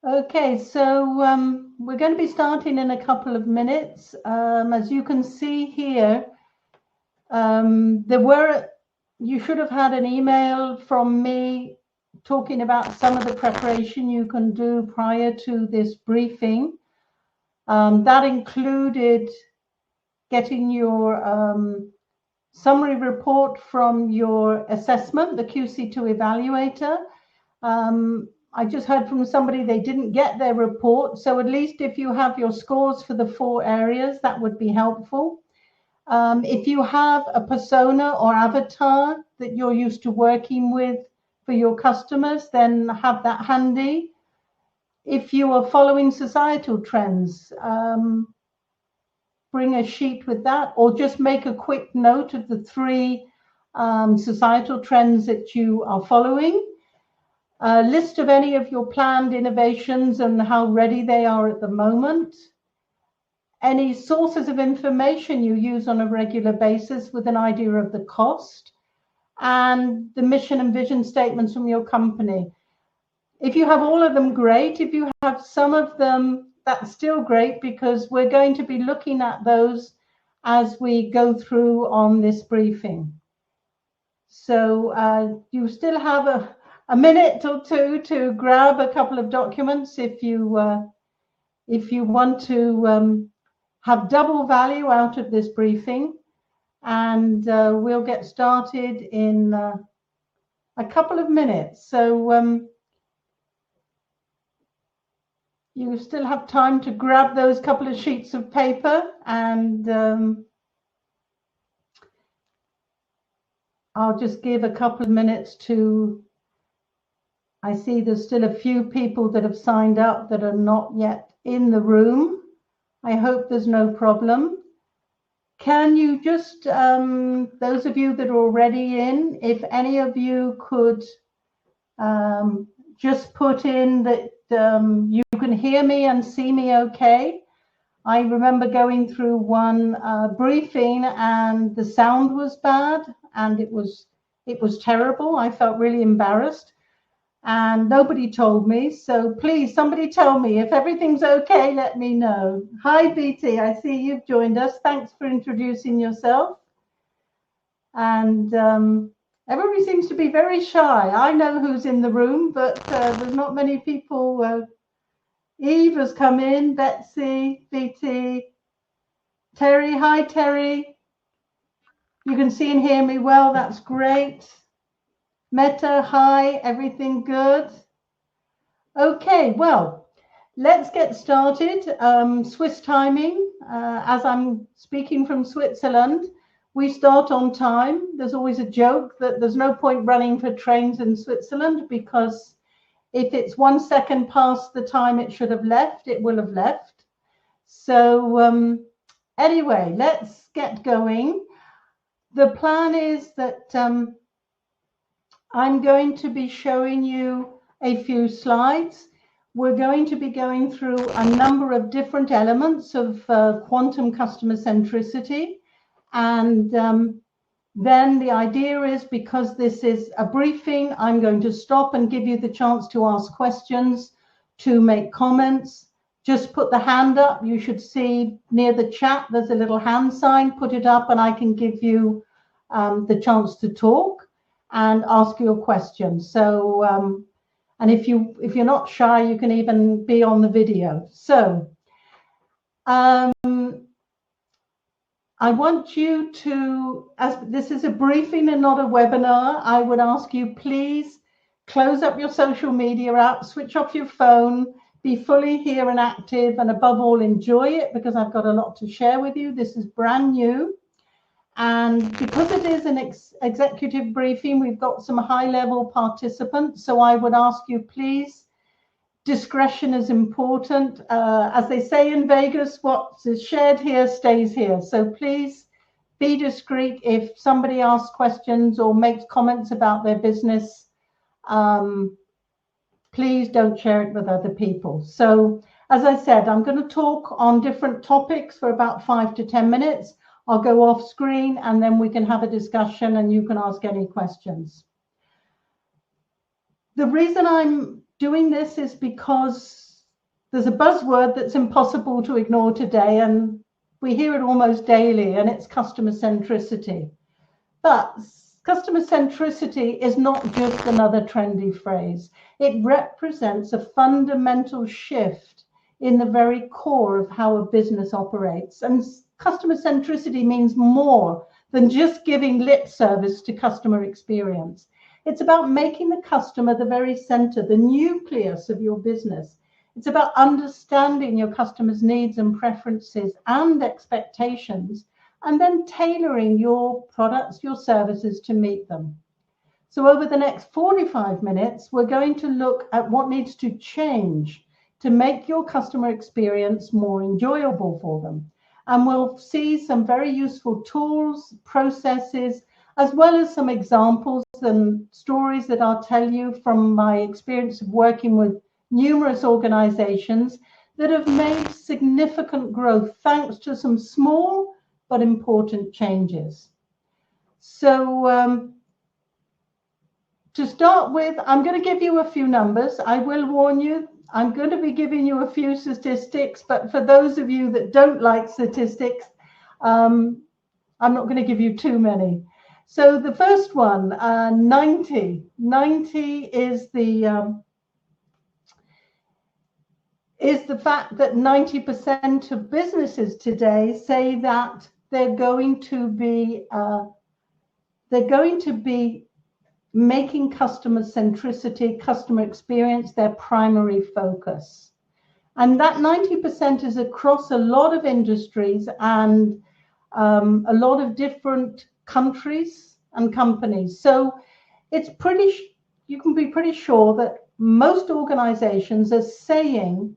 Okay, so we're going to be starting in a couple of minutes. As you can see here, you should have had an email from me talking about some of the preparation you can do prior to this briefing. That included getting your summary report from your assessment, the QC2 evaluator. I just heard from somebody they didn't get their report. So at least if you have your scores for the 4 areas, that would be helpful. If you have a persona or avatar that you're used to working with for your customers, then have that handy. If you are following societal trends, bring a sheet with that, or just make a quick note of the 3 societal trends that you are following. A list of any of your planned innovations and how ready they are at the moment. Any sources of information you use on a regular basis with an idea of the cost, and the mission and vision statements from your company. If you have all of them, great. If you have some of them, that's still great, because we're going to be looking at those as we go through on this briefing. So you still have a minute or 2 to grab a couple of documents if you want to have double value out of this briefing, and we'll get started in a couple of minutes. So you still have time to grab those couple of sheets of paper, and I'll just give a couple of minutes to, I see there's still a few people that have signed up that are not yet in the room. I hope there's no problem. Can you just, those of you that are already in, if any of you could just put in that you can hear me and see me okay. I remember going through one briefing and the sound was bad and it was terrible. I felt really embarrassed and nobody told me. So please, somebody tell me if everything's okay, let me know. Hi, BT, I see you've joined us. Thanks for introducing yourself. And everybody seems to be very shy. I know who's in the room, but there's not many people. Eve has come in, Betsy, BT, Terry. Hi, Terry. You can see and hear me well. That's great. Meta, hi. Everything good? Okay, well, let's get started. Swiss timing. As I'm speaking from Switzerland, we start on time. There's always a joke that there's no point running for trains in Switzerland, because if it's 1 second past the time it should have left, it will have left. So anyway, let's get going. The plan is that I'm going to be showing you a few slides. We're going to be going through a number of different elements of quantum customer centricity. And then the idea is, because this is a briefing, I'm going to stop and give you the chance to ask questions, to make comments. Just put the hand up. You should see near the chat, there's a little hand sign. Put it up and I can give you the chance to talk and ask your questions. So, and if you're not shy, you can even be on the video. So, I want you to, as this is a briefing and not a webinar, I would ask you, please close up your social media app, switch off your phone, be fully here and active, and above all, enjoy it, because I've got a lot to share with you. This is brand new. And because it is an executive briefing, we've got some high-level participants. So I would ask you, please, discretion is important. As they say in Vegas, what is shared here stays here. So please be discreet. If somebody asks questions or makes comments about their business, please don't share it with other people. So as I said, I'm going to talk on different topics for about 5 to 10 minutes. I'll go off screen and then we can have a discussion and you can ask any questions. The reason I'm doing this is because there's a buzzword that's impossible to ignore today, and we hear it almost daily, and it's customer centricity. But customer centricity is not just another trendy phrase. It represents a fundamental shift in the very core of how a business operates. And customer centricity means more than just giving lip service to customer experience. It's about making the customer the very center, the nucleus of your business. It's about understanding your customers' needs and preferences and expectations, and then tailoring your products, your services to meet them. So over the next 45 minutes, we're going to look at what needs to change to make your customer experience more enjoyable for them. And we'll see some very useful tools, processes, as well as some examples and stories that I'll tell you from my experience of working with numerous organizations that have made significant growth thanks to some small but important changes. So to start with, I'm going to give you a few numbers. I will warn you, I'm going to be giving you a few statistics, but for those of you that don't like statistics, I'm not going to give you too many. So the first one, 90. 90 is the fact that 90% of businesses today say that they're going to be making customer centricity, customer experience their primary focus. And that 90% is across a lot of industries and a lot of different countries and companies. So it's you can be pretty sure that most organizations are saying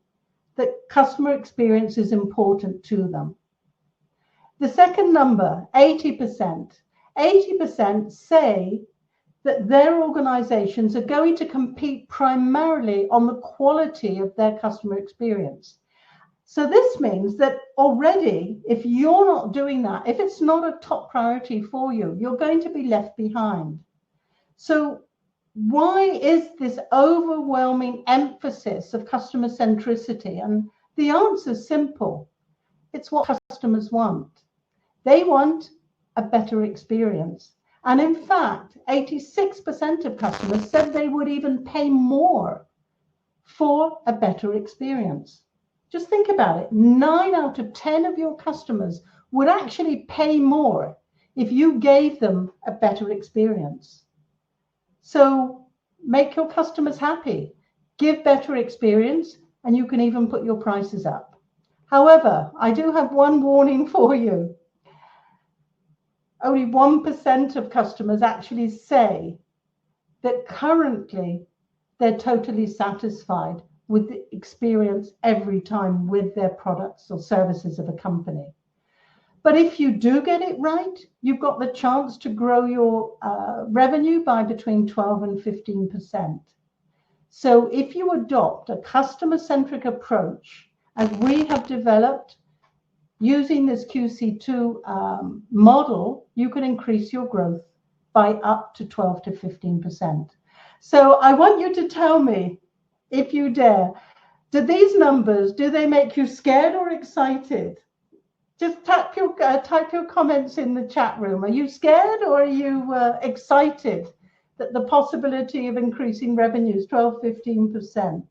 that customer experience is important to them. The second number, 80%. 80% say that their organizations are going to compete primarily on the quality of their customer experience. So this means that already, if you're not doing that, if it's not a top priority for you, you're going to be left behind. So why is this overwhelming emphasis of customer centricity? And the answer is simple. It's what customers want. They want a better experience. And in fact, 86% of customers said they would even pay more for a better experience. Just think about it. 9 out of 10 of your customers would actually pay more if you gave them a better experience. So make your customers happy, give better experience, and you can even put your prices up. However, I do have one warning for you. Only 1% of customers actually say that currently they're totally satisfied with the experience every time with their products or services of a company. But if you do get it right, you've got the chance to grow your revenue by between 12 and 15%. So if you adopt a customer-centric approach, as we have developed, using this QC2 model, you can increase your growth by up to 12 to 15%. So I want you to tell me, if you dare, do these numbers, do they make you scared or excited? Just type your comments in the chat room. Are you scared or are you excited that the possibility of increasing revenues 12, 15%?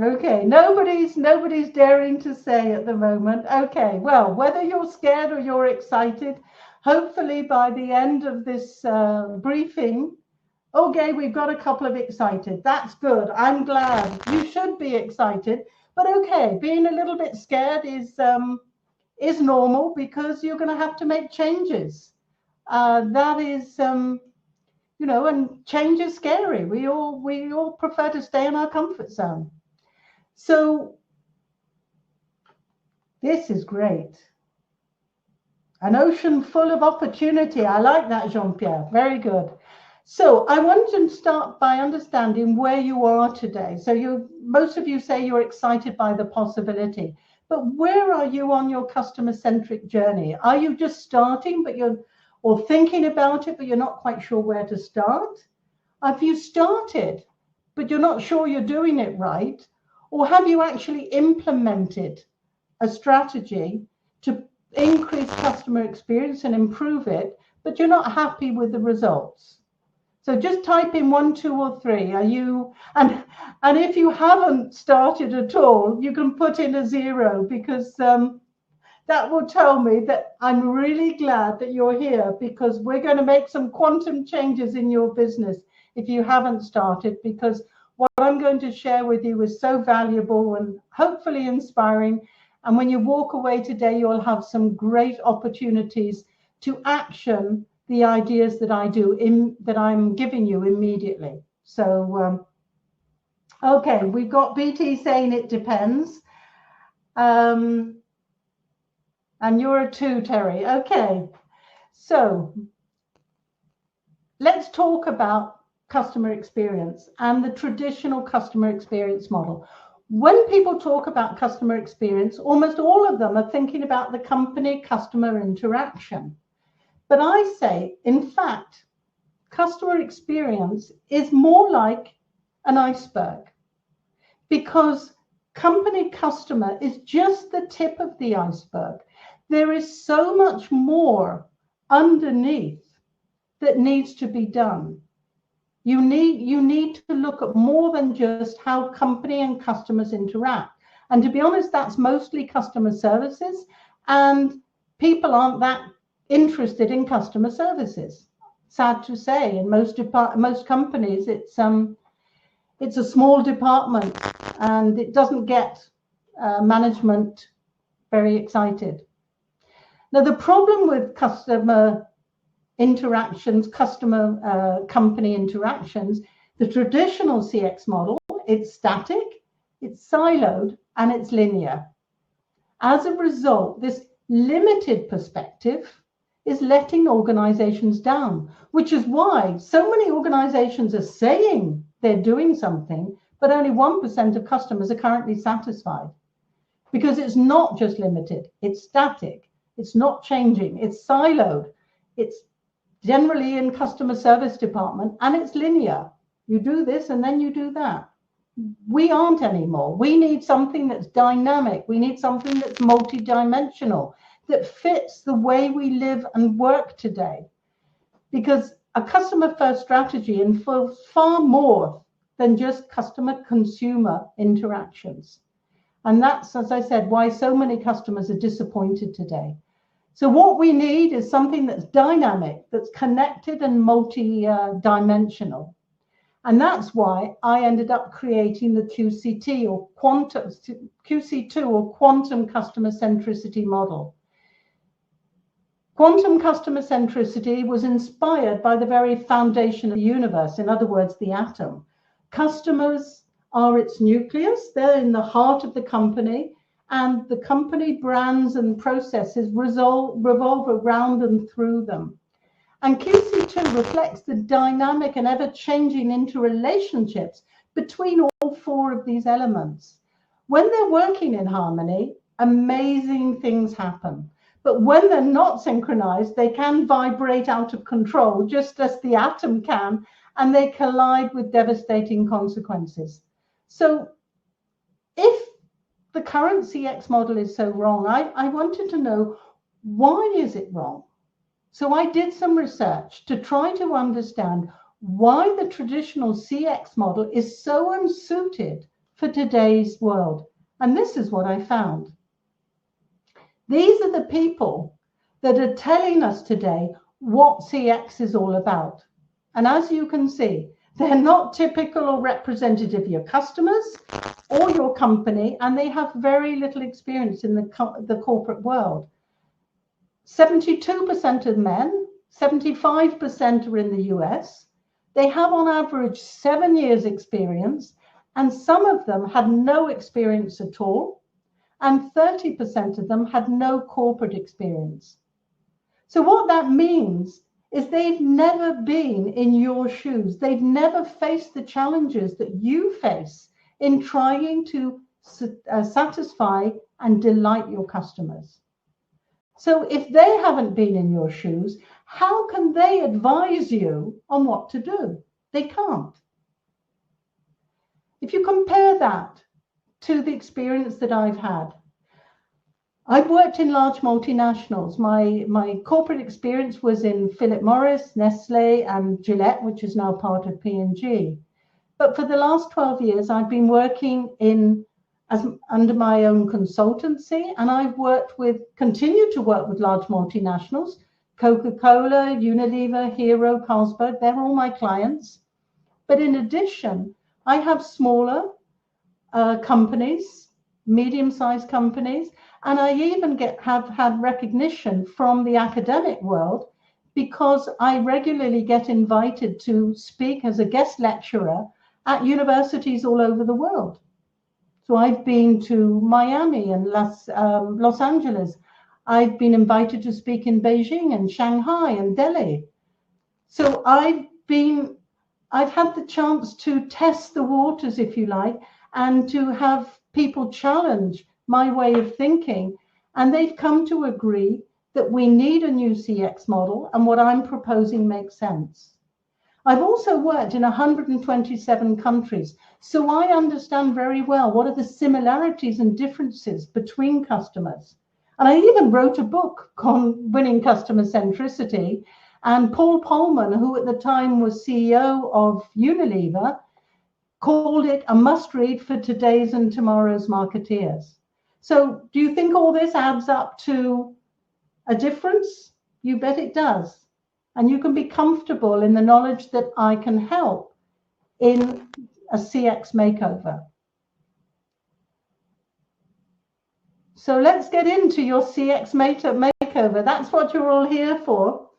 Okay, nobody's daring to say at the moment. Okay, well, whether you're scared or you're excited, hopefully by the end of this briefing, okay, we've got a couple of excited. That's good. I'm glad. You should be excited. But okay, being a little bit scared is normal because you're going to have to make changes. That is, you know, and change is scary. We all prefer to stay in our comfort zone. So this is great. An ocean full of opportunity. I like that, Jean-Pierre. Very good. So I want to start by understanding where you are today. So most of you say you're excited by the possibility, but where are you on your customer-centric journey? Are you just starting, or thinking about it, but you're not quite sure where to start? Have you started, but you're not sure you're doing it right? Or have you actually implemented a strategy to increase customer experience and improve it, but you're not happy with the results? So just type in 1, 2, or 3. Are you, and if you haven't started at all, you can put in a 0, because that will tell me that I'm really glad that you're here, because we're going to make some quantum changes in your business if you haven't started, because what I'm going to share with you is so valuable and hopefully inspiring. And when you walk away today, you'll have some great opportunities to action the ideas that that I'm giving you immediately. So, okay, we've got BT saying it depends. And you're a 2, Terry. Okay, so let's talk about customer experience and the traditional customer experience model. When people talk about customer experience, almost all of them are thinking about the company customer interaction. But I say, in fact, customer experience is more like an iceberg, because company customer is just the tip of the iceberg. There is so much more underneath that needs to be done. You need to look at more than just how company and customers interact. And to be honest, that's mostly customer services, and people aren't that interested in customer services. Sad to say, in most companies, it's a small department, and it doesn't get management very excited. Now, the problem with customer interactions, company interactions, the traditional CX model, it's static, it's siloed, and it's linear. As a result, this limited perspective is letting organizations down, which is why so many organizations are saying they're doing something, but only 1% of customers are currently satisfied, because it's not just limited, it's static, it's not changing, it's siloed, it's generally in customer service department, and it's linear. You do this and then you do that. We aren't anymore. We need something that's dynamic. We need something that's multidimensional, that fits the way we live and work today. Because a customer-first strategy involves far more than just customer-consumer interactions. And that's, as I said, why so many customers are disappointed today. So what we need is something that's dynamic, that's connected and multi-dimensional. And that's why I ended up creating the QC2 or quantum customer centricity model. Quantum customer centricity was inspired by the very foundation of the universe, in other words, the atom. Customers are its nucleus, they're in the heart of the company, and the company brands and processes revolve around and through them. And QC2 reflects the dynamic and ever-changing interrelationships between all 4 of these elements. When they're working in harmony, amazing things happen. But when they're not synchronized, they can vibrate out of control, just as the atom can, and they collide with devastating consequences. So if the current CX model is so wrong, I wanted to know, why is it wrong? So I did some research to try to understand why the traditional CX model is so unsuited for today's world. And this is what I found. These are the people that are telling us today what CX is all about. And as you can see, they're not typical or representative of your customers or your company, and they have very little experience in the corporate world. 72% of men, 75% are in the US. They have on average 7 years experience, and some of them had no experience at all, and 30% of them had no corporate experience. So what that means is they've never been in your shoes. They've never faced the challenges that you face in trying to satisfy and delight your customers. So if they haven't been in your shoes, how can they advise you on what to do? They can't. If you compare that to the experience that I've had, I've worked in large multinationals. My corporate experience was in Philip Morris, Nestle, and Gillette, which is now part of P&G. But for the last 12 years, I've been working under my own consultancy, and I've continue to work with large multinationals, Coca-Cola, Unilever, Hero, Carlsberg, they're all my clients. But in addition, I have smaller companies, medium-sized companies, and I even have had recognition from the academic world because I regularly get invited to speak as a guest lecturer at universities all over the world. So I've been to Miami and Los Angeles. I've been invited to speak in Beijing and Shanghai and Delhi. So I've had the chance to test the waters, if you like, and to have people challenge my way of thinking. And they've come to agree that we need a new CX model, and what I'm proposing makes sense. I've also worked in 127 countries, so I understand very well what are the similarities and differences between customers. And I even wrote a book on winning customer centricity, and Paul Polman, who at the time was CEO of Unilever, called it a must-read for today's and tomorrow's marketeers. So do you think all this adds up to a difference? You bet it does. And you can be comfortable in the knowledge that I can help in a CX makeover. So let's get into your CX makeover. That's what you're all here for.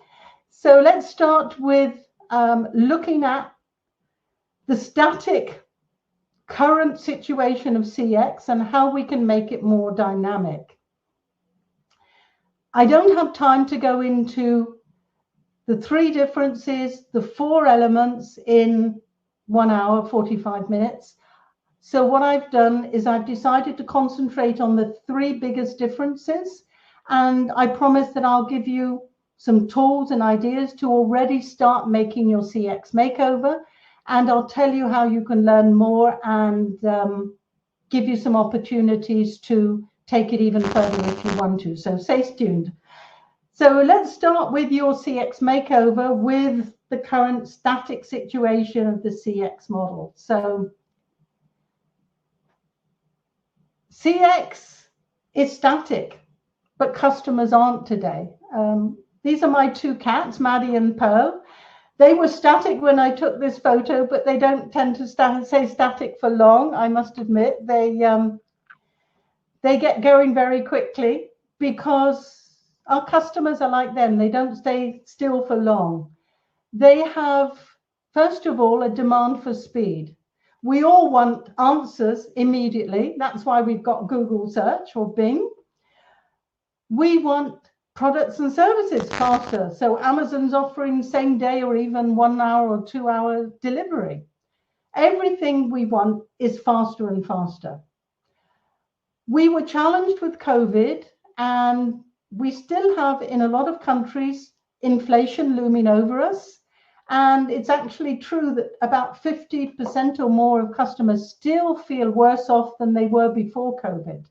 So let's start with looking at the static current situation of CX and how we can make it more dynamic. I don't have time to go into the 3 differences, the 4 elements in 1 hour, 45 minutes. So what I've done is I've decided to concentrate on the 3 biggest differences. And I promise that I'll give you some tools and ideas to already start making your CX makeover. And I'll tell you how you can learn more and give you some opportunities to take it even further if you want to. So stay tuned. So let's start with your CX makeover with the current static situation of the CX model. So CX is static, but customers aren't today. These are my 2 cats, Maddie and Pearl. They were static when I took this photo, but they don't tend to stay static for long, I must admit. They get going very quickly because our customers are like them. They don't stay still for long. They have, first of all, a demand for speed. We all want answers immediately. That's why we've got Google search or Bing. We want products and services faster. So Amazon's offering same day or even 1 hour or 2 hour delivery. Everything we want is faster and faster. We were challenged with COVID, and we still have in a lot of countries inflation looming over us. And it's actually true that about 50% or more of customers still feel worse off than they were before COVID.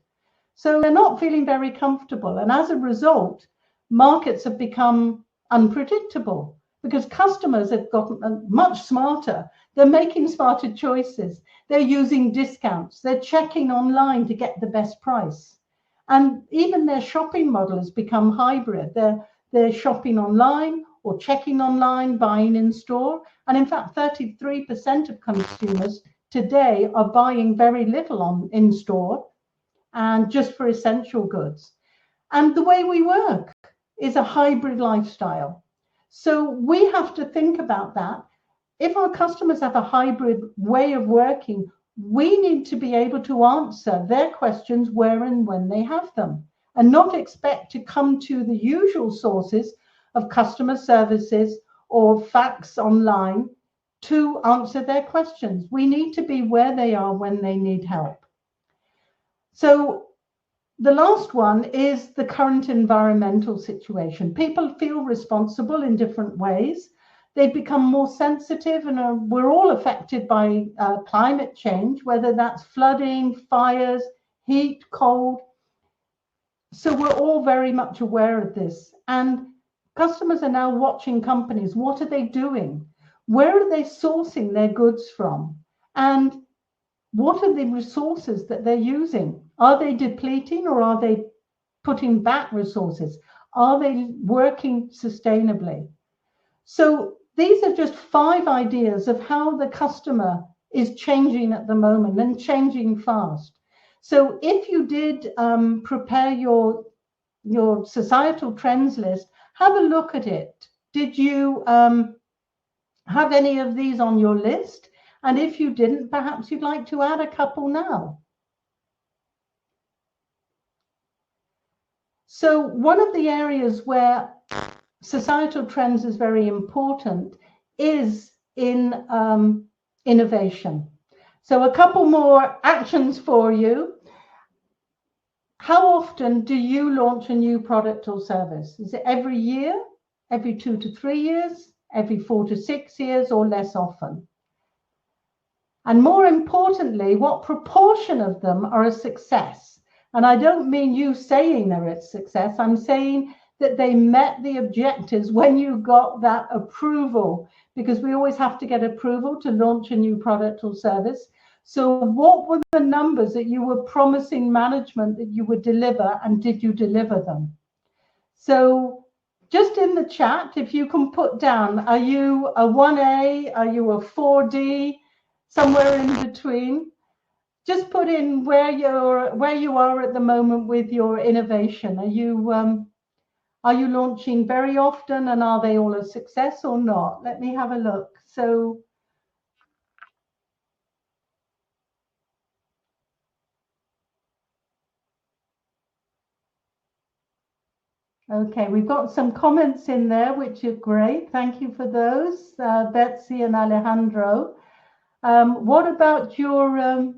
So they're not feeling very comfortable. And as a result, markets have become unpredictable because customers have gotten much smarter. They're making smarter choices. They're using discounts. They're checking online to get the best price. And even their shopping model has become hybrid. They're shopping online or checking online, buying in store. And in fact, 33% of consumers today are buying very little in store and just for essential goods. And the way we work is a hybrid lifestyle. So we have to think about that. If our customers have a hybrid way of working, we need to be able to answer their questions where and when they have them, and not expect to come to the usual sources of customer services or fax online to answer their questions. We need to be where they are when they need help. So The last one is the current environmental situation. People feel responsible in different ways. They've become more sensitive, and we're all affected by climate change, whether that's flooding, fires, heat, cold. So we're all very much aware of this. And customers are now watching companies. What are they doing? Where are they sourcing their goods from? And what are the resources that they're using? Are they depleting, or are they putting back resources? Are they working sustainably? So these are just 5 ideas of how the customer is changing at the moment, and changing fast. So if you did prepare your societal trends list, have a look at it. Did you have any of these on your list? And if you didn't, perhaps you'd like to add a couple now. So one of the areas where societal trends is very important is in innovation. So a couple more actions for you. How often do you launch a new product or service? Is it every year, every 2 to 3 years, every 4 to 6 years, or less often? And more importantly, what proportion of them are a success? And I don't mean you saying they're a success. I'm saying that they met the objectives when you got that approval, because we always have to get approval to launch a new product or service. So what were the numbers that you were promising management that you would deliver, and did you deliver them? So just in the chat, if you can put down, are you a 1A? Are you a 4D? Somewhere in between? Just put in where you are at the moment with your innovation. Are you launching very often, and are they all a success or not? Let me have a look. So okay, we've got some comments in there, which are great. Thank you for those, Betsy and Alejandro. What about your,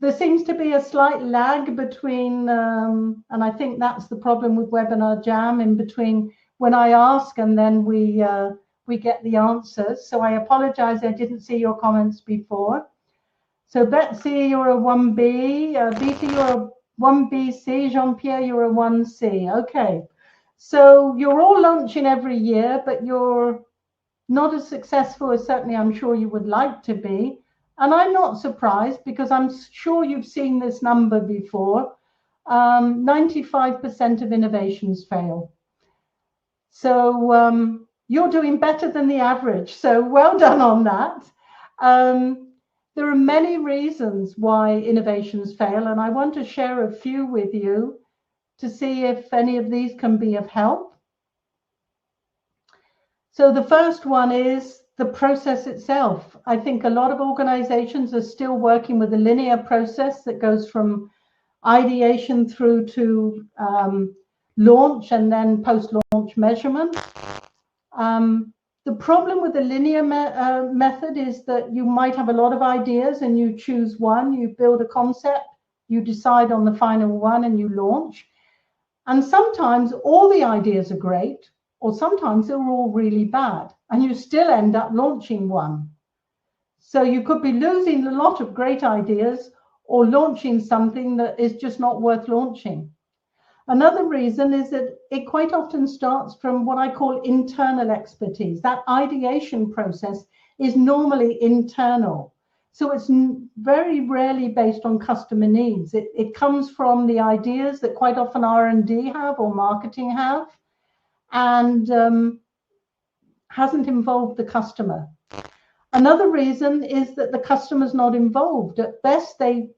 there seems to be a slight lag between, and I think that's the problem with Webinar Jam, in between when I ask and then we get the answers. So I apologize, I didn't see your comments before. So Betsy, you're a 1B, Vita, you're a 1BC, Jean-Pierre, you're a 1C. Okay, so you're all launching every year, but you're not as successful as certainly I'm sure you would like to be. And I'm not surprised, because I'm sure you've seen this number before. 95% of innovations fail. So you're doing better than the average. So well done on that. There are many reasons why innovations fail, and I want to share a few with you to see if any of these can be of help. So the first one is the process itself. I think a lot of organizations are still working with a linear process that goes from ideation through to launch and then post-launch measurement. The problem with the linear method is that you might have a lot of ideas and you choose one, you build a concept, you decide on the final one, and you launch. And sometimes all the ideas are great, or sometimes they're all really bad, and you still end up launching one. So you could be losing a lot of great ideas or launching something that is just not worth launching. Another reason is that it quite often starts from what I call internal expertise. That ideation process is normally internal. So it's very rarely based on customer needs. It comes from the ideas that quite often R&D have or marketing have, and hasn't involved the customer. Another reason is that the customer's not involved. At best, they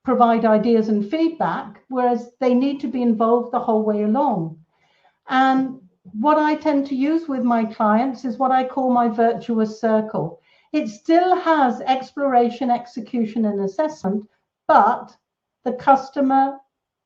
provide ideas and feedback, whereas they need to be involved the whole way along. And what I tend to use with my clients is what I call my virtuous circle. It still has exploration, execution, and assessment, but the customer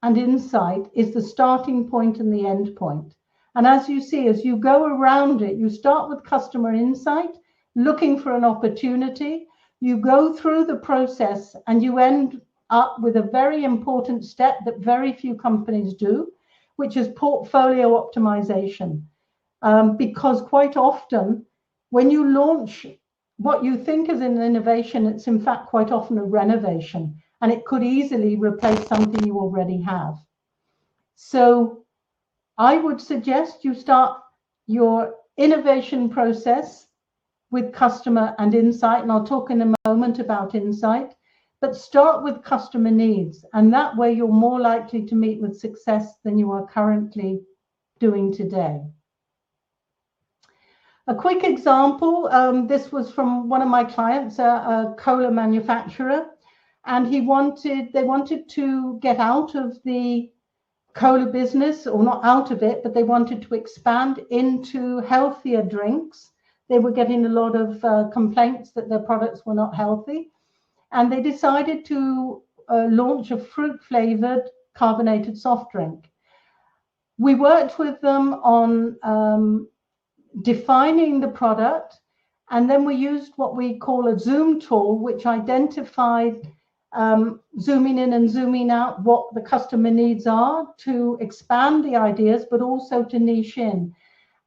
and insight is the starting point and the end point. And as you see, as you go around it, you start with customer insight, looking for an opportunity, you go through the process, and you end up with a very important step that very few companies do, which is portfolio optimization. Because quite often when you launch what you think is an innovation, it's in fact quite often a renovation, and it could easily replace something you already have. So I would suggest you start your innovation process with customer and insight, and I'll talk in a moment about insight, but start with customer needs, and that way you're more likely to meet with success than you are currently doing today. A quick example, this was from one of my clients, a cola manufacturer, and they wanted to get out of the cola business, or not out of it, but they wanted to expand into healthier drinks. They were getting a lot of complaints that their products were not healthy, and they decided to launch a fruit-flavored carbonated soft drink. We worked with them on defining the product, and then we used what we call a zoom tool, which identified zooming in and zooming out what the customer needs are to expand the ideas, but also to niche in.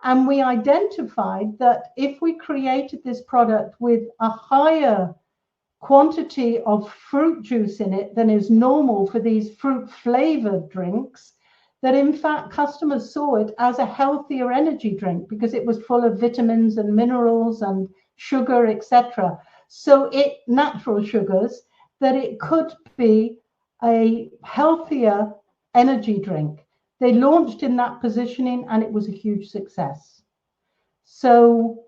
And we identified that if we created this product with a higher quantity of fruit juice in it than is normal for these fruit flavored drinks, that in fact customers saw it as a healthier energy drink because it was full of vitamins and minerals and sugar, etc. So natural sugars, that it could be a healthier energy drink. They launched in that positioning and it was a huge success. So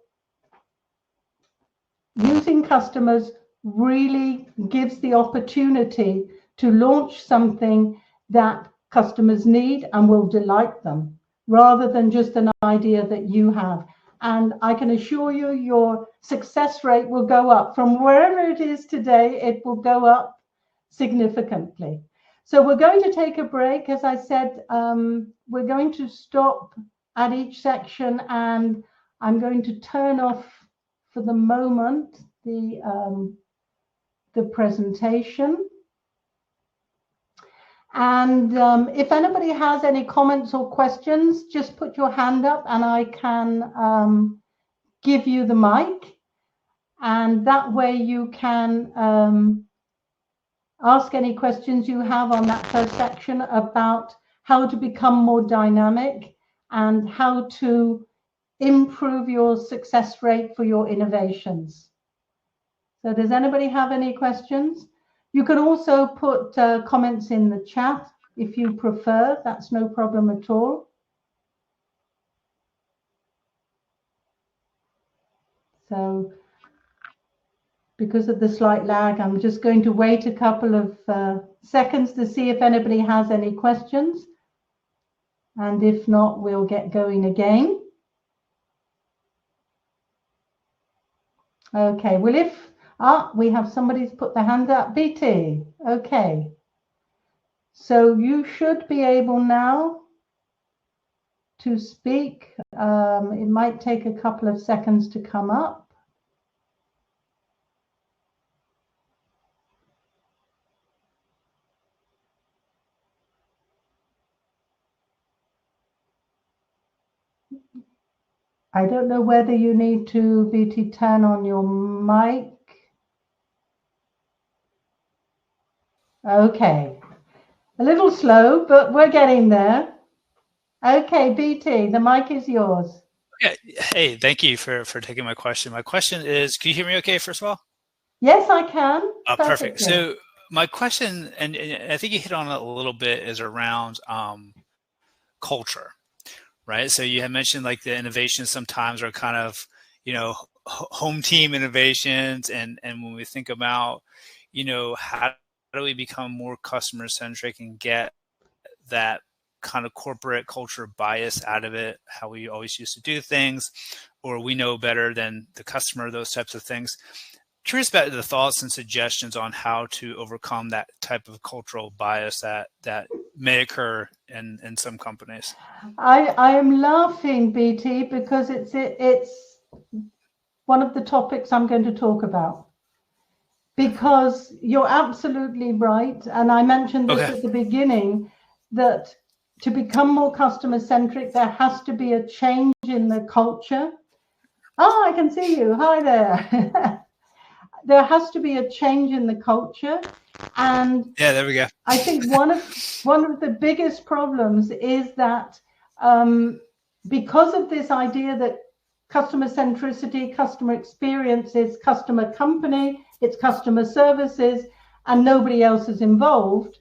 using customers really gives the opportunity to launch something that customers need and will delight them, rather than just an idea that you have. And I can assure you, your success rate will go up. From wherever it is today, it will go up significantly. So we're going to take a break. As I said, we're going to stop at each section, and I'm going to turn off for the moment the presentation. And if anybody has any comments or questions, just put your hand up and I can give you the mic. And that way you can ask any questions you have on that first section about how to become more dynamic and how to improve your success rate for your innovations. So does anybody have any questions? You can also put comments in the chat if you prefer. That's no problem at all. So because of the slight lag, I'm just going to wait a couple of seconds to see if anybody has any questions. And if not, we'll get going again. Okay, well, if we have somebody's put their hand up. BT, okay. So you should be able now to speak. It might take a couple of seconds to come up. I don't know whether you need to, BT, turn on your mic. Okay, a little slow, but we're getting there. Okay, BT, the mic is yours. Okay. Hey, thank you for taking my question. My question is, can you hear me okay, first of all? Yes, I can. Perfect. So my question, and I think you hit on it a little bit, is around culture, right? So you had mentioned like the innovations sometimes are kind of, home team innovations. And when we think about, how do we become more customer centric and get that kind of corporate culture bias out of it, how we always used to do things, or we know better than the customer, those types of things. Curious about the thoughts and suggestions on how to overcome that type of cultural bias that may occur in some companies. I am laughing, BT, because it's one of the topics I'm going to talk about. Because you're absolutely right. And I mentioned this Okay. at the beginning, that to become more customer centric, there has to be a change in the culture. Oh, I can see you. Hi there. There has to be a change in the culture. And Yeah, there we go. I think one of the biggest problems is that because of this idea that customer centricity, customer experience is customer company, it's customer services, and nobody else is involved,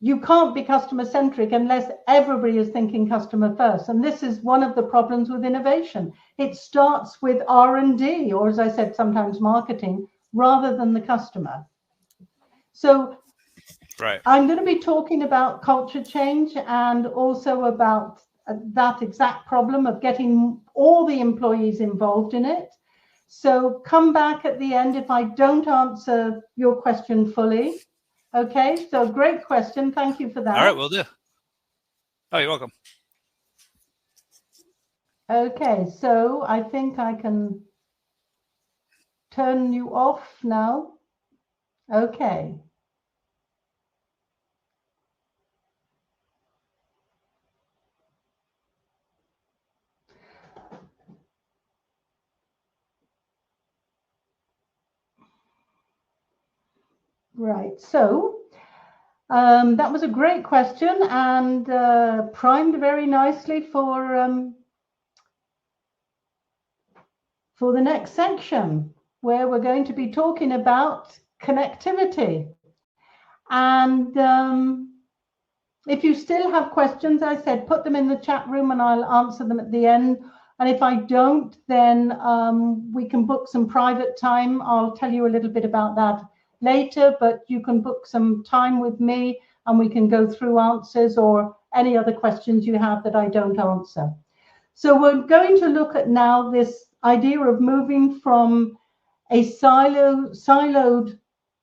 you can't be customer centric unless everybody is thinking customer first. And this is one of the problems with innovation. It starts with R&D, or as I said, sometimes marketing, rather than the customer. So Right. I'm going to be talking about culture change and also about that exact problem of getting all the employees involved in it. So come back at the end if I don't answer your question fully. Okay, so great question. Thank you for that. All right, will do. Oh, you're welcome. Okay, so I think I can turn you off now. Okay. Right, so that was a great question and primed very nicely for the next section, where we're going to be talking about connectivity. And if you still have questions, I said, put them in the chat room and I'll answer them at the end. And if I don't, then we can book some private time. I'll tell you a little bit about that later, but you can book some time with me and we can go through answers or any other questions you have that I don't answer. So we're going to look at now this idea of moving from a siloed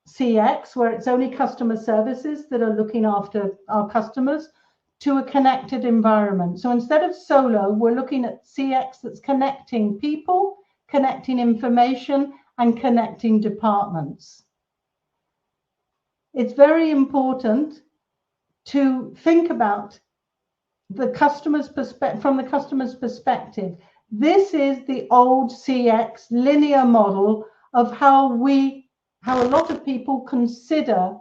CX, where it's only customer services that are looking after our customers, to a connected environment. So instead of solo, we're looking at CX that's connecting people, connecting information, and connecting departments. It's very important to think about the customer's perspective, from the customer's perspective. This is the old CX linear model of how a lot of people consider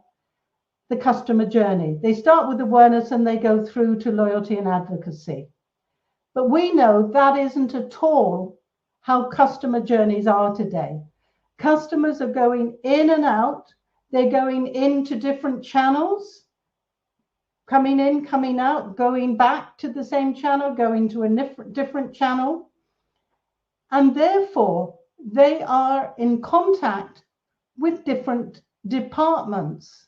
the customer journey. They start with awareness and they go through to loyalty and advocacy. But we know that isn't at all how customer journeys are today. Customers are going in and out. They're going into different channels, coming in, coming out, going back to the same channel, going to a different channel. And therefore, they are in contact with different departments.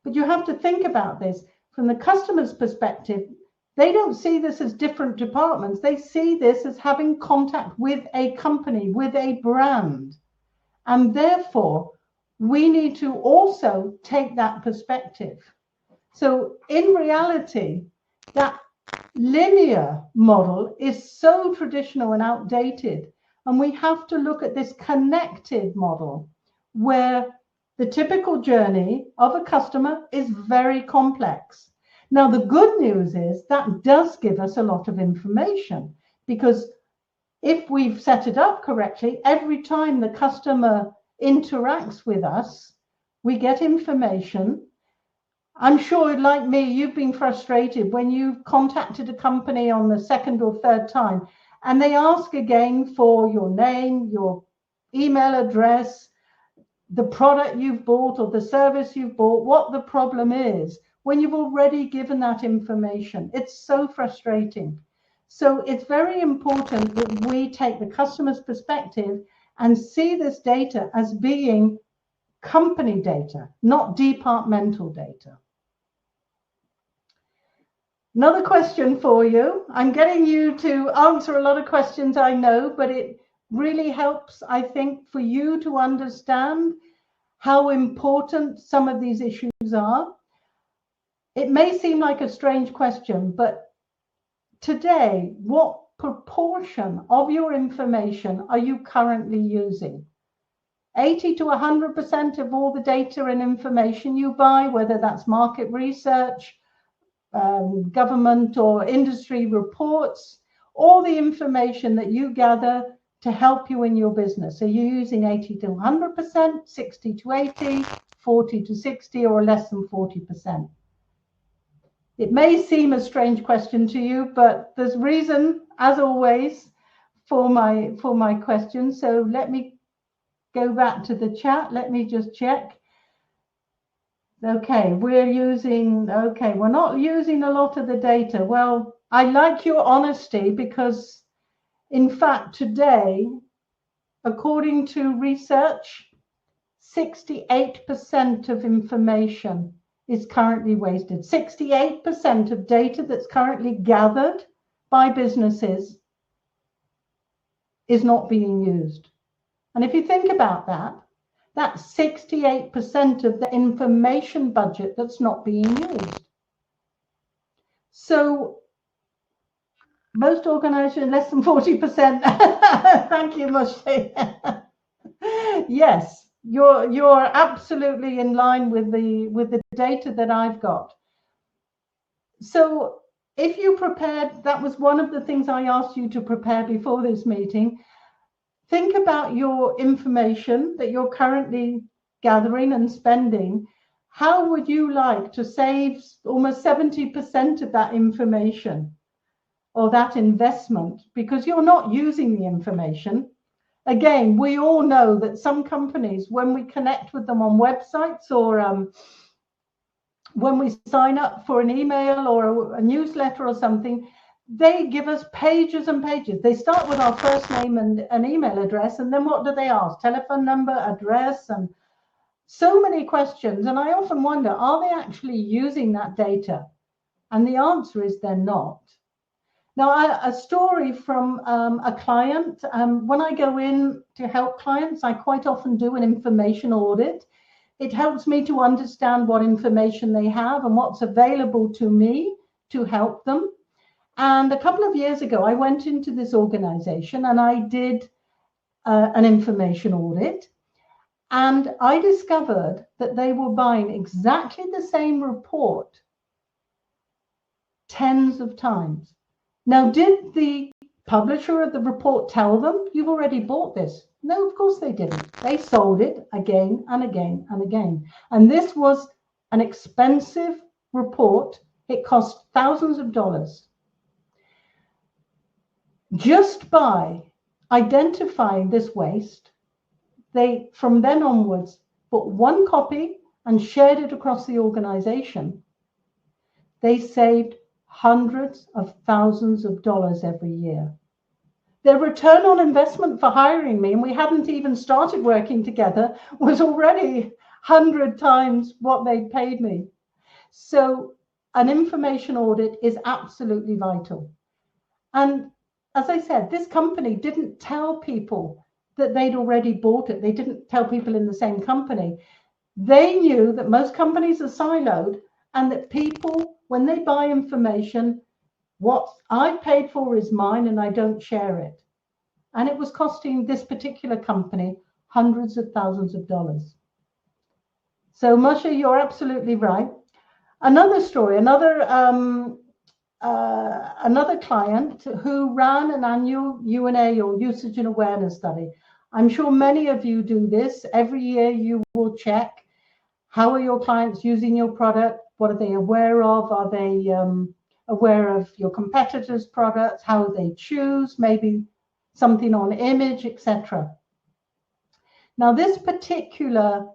But you have to think about this from the customer's perspective. They don't see this as different departments. They see this as having contact with a company, with a brand. And therefore, we need to also take that perspective. So in reality, that linear model is so traditional and outdated. And we have to look at this connected model where the typical journey of a customer is very complex. Now, the good news is that does give us a lot of information, because if we've set it up correctly, every time the customer interacts with us, we get information. I'm sure, like me, you've been frustrated when you've contacted a company on the second or third time, and they ask again for your name, your email address, the product you've bought or the service you've bought, what the problem is, when you've already given that information. It's so frustrating. So it's very important that we take the customer's perspective and see this data as being company data, not departmental data. Another question for you. I'm getting you to answer a lot of questions, I know, but it really helps, I think, for you to understand how important some of these issues are. It may seem like a strange question, but today, what proportion of your information are you currently using? 80 to 100% of all the data and information you buy, whether that's market research, government or industry reports, all the information that you gather to help you in your business. Are you using 80 to 100%, 60 to 80, 40 to 60, or less than 40%? It may seem a strange question to you, but there's reason, as always, for my question. So let me go back to the chat. Let me just check. Okay, we're not using a lot of the data. Well, I like your honesty, because in fact today, according to research, 68% of information is currently wasted. 68% of data that's currently gathered by businesses is not being used. And if you think about that, that's 68% of the information budget that's not being used. So most organizations, less than 40%. Thank you, Moshe. Yes, you're absolutely in line with the data that I've got. So if you prepared, that was one of the things I asked you to prepare before this meeting. Think about your information that you're currently gathering and spending. How would you like to save almost 70% of that information or that investment because you're not using the information? Again, we all know that some companies, when we connect with them on websites or when we sign up for an email or a newsletter or something, they give us pages and pages. They start with our first name and an email address, and then what do they ask? Telephone number, address, and so many questions. And I often wonder, are they actually using that data? And the answer is they're not. Now, a story from a client. When I go in to help clients, I quite often do an information audit. It helps me to understand what information they have and what's available to me to help them. And a couple of years ago, I went into this organization and I did an information audit. And I discovered that they were buying exactly the same report tens of times. Now, did the publisher of the report tell them, you've already bought this? No, of course they didn't. They sold it again and again and again. And this was an expensive report. It cost thousands of dollars. Just by identifying this waste, they, from then onwards, bought one copy and shared it across the organization. They saved hundreds of thousands of dollars every year. Their return on investment for hiring me, and we hadn't even started working together, was already 100 times what they'd paid me. So an information audit is absolutely vital. And as I said, this company didn't tell people that they'd already bought it. They didn't tell people in the same company. They knew that most companies are siloed and that people, when they buy information, what I paid for is mine and I don't share it. And it was costing this particular company hundreds of thousands of dollars. So Moshe, you're absolutely right. Another story, another client who ran an annual UNA or usage and awareness study. I'm sure many of you do this. Every year you will check, how are your clients using your product? What are they aware of? Are they aware of your competitors' products? How they choose? Maybe something on image, etc. Now, this particular,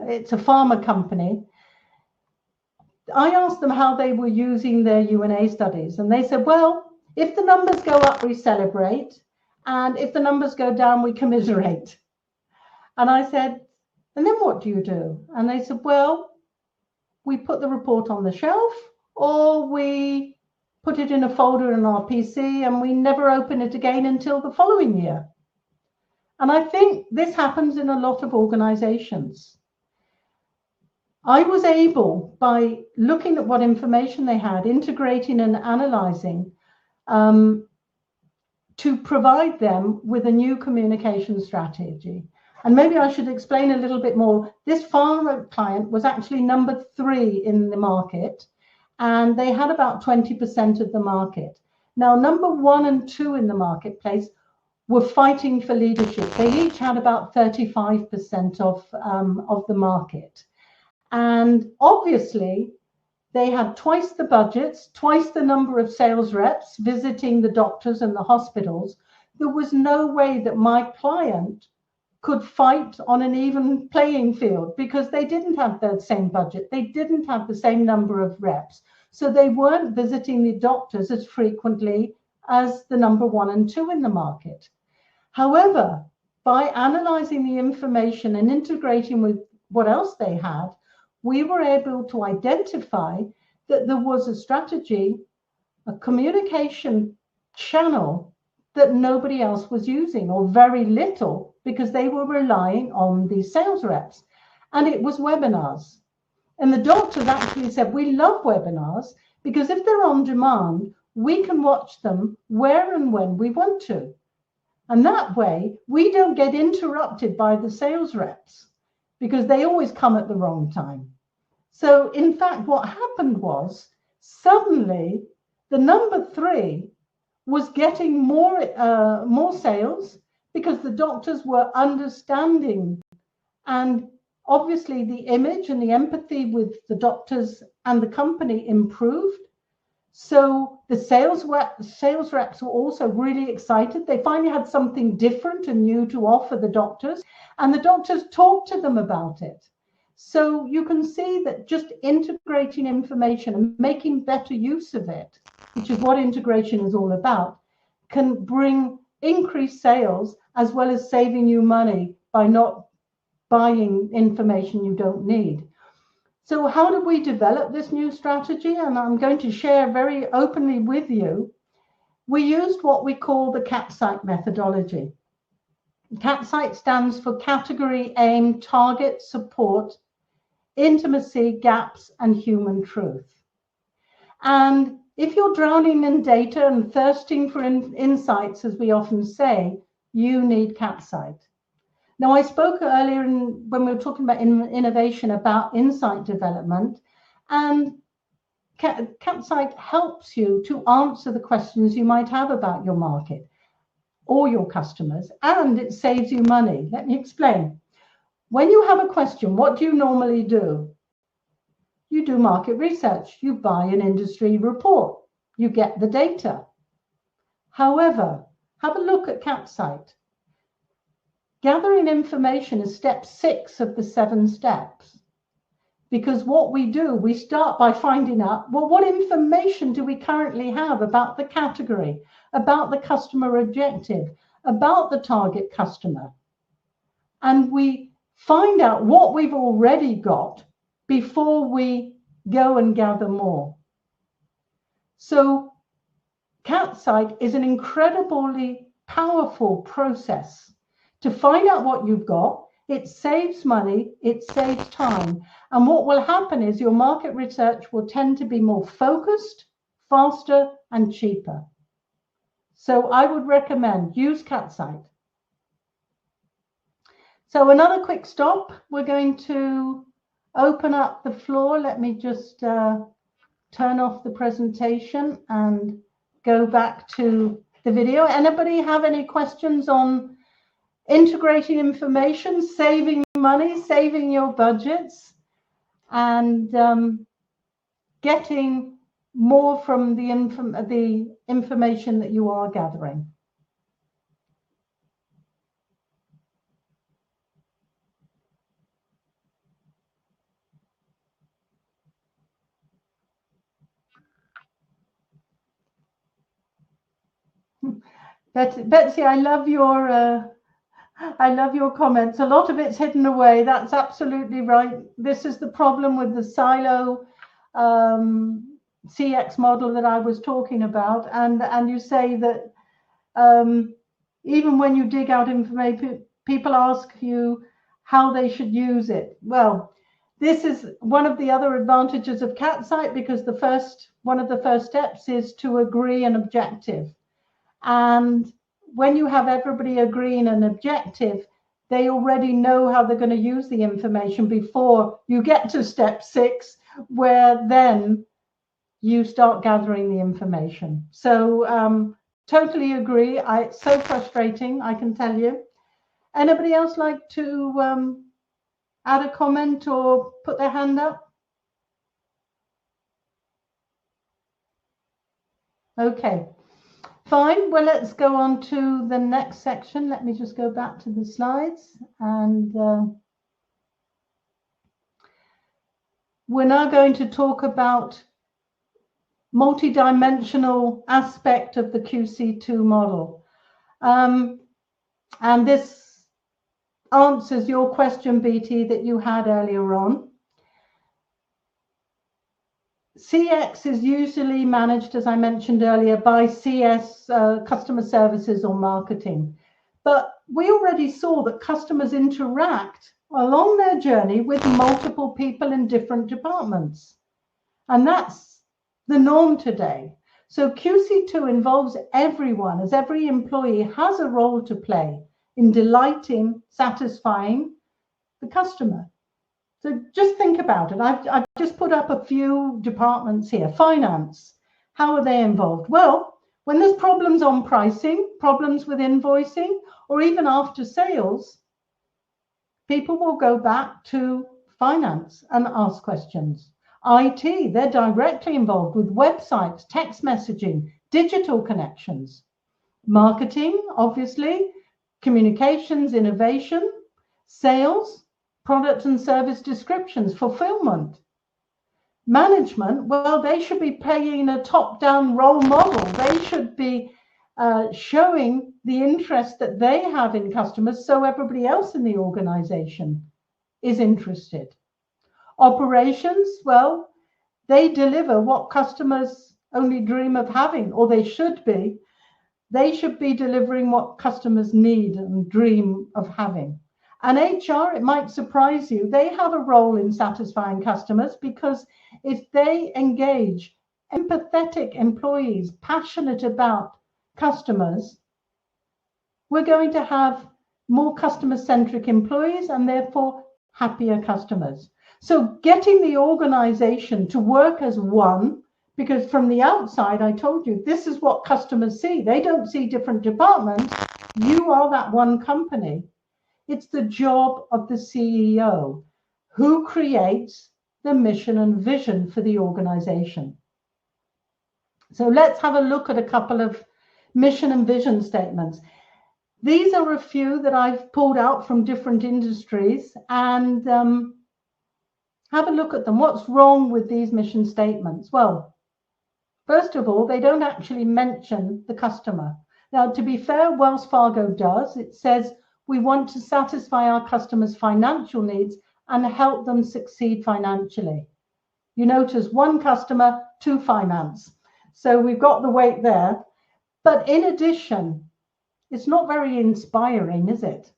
it's a pharma company. I asked them how they were using their UNA studies, and they said, well, if the numbers go up, we celebrate, and if the numbers go down, we commiserate. And I said, and then what do you do? And they said, well, we put the report on the shelf, or we put it in a folder in our PC, and we never open it again until the following year. And I think this happens in a lot of organizations. I was able, by looking at what information they had, integrating and analyzing, to to provide them with a new communication strategy. And maybe I should explain a little bit more. This pharma client was actually number 3 in the market, and they had about 20% of the market. Now, number 1 and 2 in the marketplace were fighting for leadership. They each had about 35% of the market. And obviously, they had twice the budgets, twice the number of sales reps visiting the doctors and the hospitals. There was no way that my client could fight on an even playing field because they didn't have the same budget. They didn't have the same number of reps. So they weren't visiting the doctors as frequently as the number 1 and 2 in the market. However, by analyzing the information and integrating with what else they had, we were able to identify that there was a strategy, a communication channel that nobody else was using, or very little, because they were relying on the sales reps. And it was webinars. And the doctors actually said, we love webinars because if they're on demand, we can watch them where and when we want to. And that way, we don't get interrupted by the sales reps because they always come at the wrong time. So in fact, what happened was suddenly the number 3 was getting more sales because the doctors were understanding, and obviously the image and the empathy with the doctors and the company improved. So the sales reps were also really excited. They finally had something different and new to offer the doctors, and the doctors talked to them about it. So you can see that just integrating information and making better use of it, which is what integration is all about, can bring increased sales as well as saving you money by not buying information you don't need. So how did we develop this new strategy? And I'm going to share very openly with you. We used what we call the CATSITE methodology. CATSITE stands for Category, Aim, Target, Support, Intimacy, Gaps, and Human Truth. And if you're drowning in data and thirsting for insights, as we often say, you need CATSITE. Now, I spoke earlier when we were talking about innovation about insight development, and CATSITE helps you to answer the questions you might have about your market or your customers, and it saves you money. Let me explain. When you have a question, what do you normally do? You do market research. You buy an industry report. You get the data. However, have a look at CATSITE. Gathering information is step 6 of the 7 steps. Because what we do, we start by finding out, well, what information do we currently have about the category, about the customer objective, about the target customer? And we find out what we've already got before we go and gather more. So CATSITE is an incredibly powerful process to find out what you've got. It saves money, it saves time. And what will happen is your market research will tend to be more focused, faster, and cheaper. So I would recommend use CATSITE. So another quick stop. We're going to open up the floor. Let me just turn off the presentation and go back to the video. Anybody have any questions on integrating information, saving money, saving your budgets, and getting more from the information that you are gathering? Betsy, I love your comments. A lot of it's hidden away. That's absolutely right. This is the problem with the silo CX model that I was talking about. And you say that even when you dig out information, people ask you how they should use it. Well, this is one of the other advantages of CATSITE, because one of the first steps is to agree an objective. And when you have everybody agreeing an objective, they already know how they're going to use the information before you get to step 6, where then you start gathering the information. So totally agree. It's so frustrating, I can tell you. Anybody else like to add a comment or put their hand up? Okay, fine. Well, let's go on to the next section. Let me just go back to the slides. And we're now going to talk about multi-dimensional aspect of the QC2 model. And this answers your question, BT, that you had earlier on. CX is usually managed, as I mentioned earlier, by CS, customer services or marketing. But we already saw that customers interact along their journey with multiple people in different departments. And that's the norm today. So QC2 involves everyone, as every employee has a role to play in delighting, satisfying the customer. So just think about it. I've just put up a few departments here. Finance, how are they involved? Well, when there's problems on pricing, problems with invoicing, or even after sales, people will go back to finance and ask questions. IT, they're directly involved with websites, text messaging, digital connections. Marketing, obviously, communications, innovation, sales, product and service descriptions, fulfillment. Management, well, they should be playing a top-down role model. They should be showing the interest that they have in customers so everybody else in the organization is interested. Operations, well, they deliver what customers only dream of having, or they should be. They should be delivering what customers need and dream of having. And HR, it might surprise you, they have a role in satisfying customers, because if they engage empathetic employees passionate about customers, we're going to have more customer-centric employees and therefore happier customers. So getting the organization to work as one, because from the outside, I told you, this is what customers see. They don't see different departments. You are that one company. It's the job of the CEO, who creates the mission and vision for the organization. So let's have a look at a couple of mission and vision statements. These are a few that I've pulled out from different industries, and have a look at them. What's wrong with these mission statements? Well, first of all, they don't actually mention the customer. Now, to be fair, Wells Fargo does. It says, we want to satisfy our customers' financial needs and help them succeed financially. You notice one customer, two finance. So we've got the weight there. But in addition, it's not very inspiring, is it?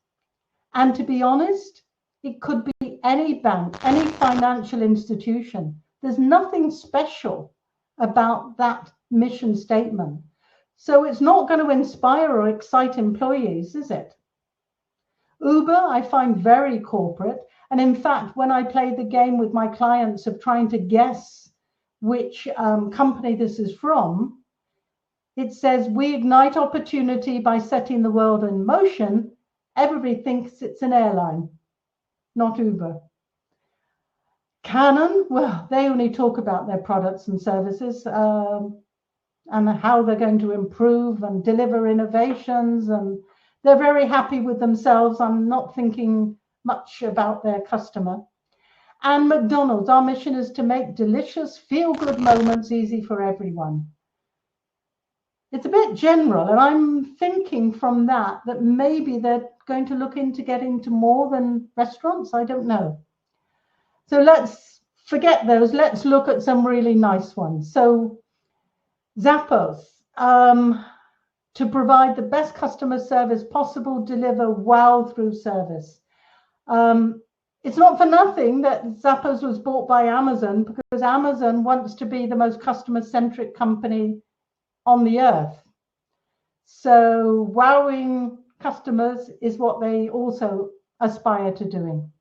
And to be honest, it could be any bank, any financial institution. There's nothing special about that mission statement. So it's not going to inspire or excite employees, is it? Uber, I find very corporate. And in fact, when I play the game with my clients of trying to guess which company this is from, it says, we ignite opportunity by setting the world in motion. Everybody thinks it's an airline, not Uber. Canon, well, they only talk about their products and services and how they're going to improve and deliver innovations, and they're very happy with themselves. I'm not thinking much about their customer. And McDonald's, our mission is to make delicious, feel-good moments easy for everyone. It's a bit general, and I'm thinking from that maybe they're going to look into getting to more than restaurants. I don't know. So let's forget those. Let's look at some really nice ones. So Zappos, to provide the best customer service possible, deliver wow through service. It's not for nothing that Zappos was bought by Amazon, because Amazon wants to be the most customer-centric company on the earth. So wowing customers is what they also aspire to doing.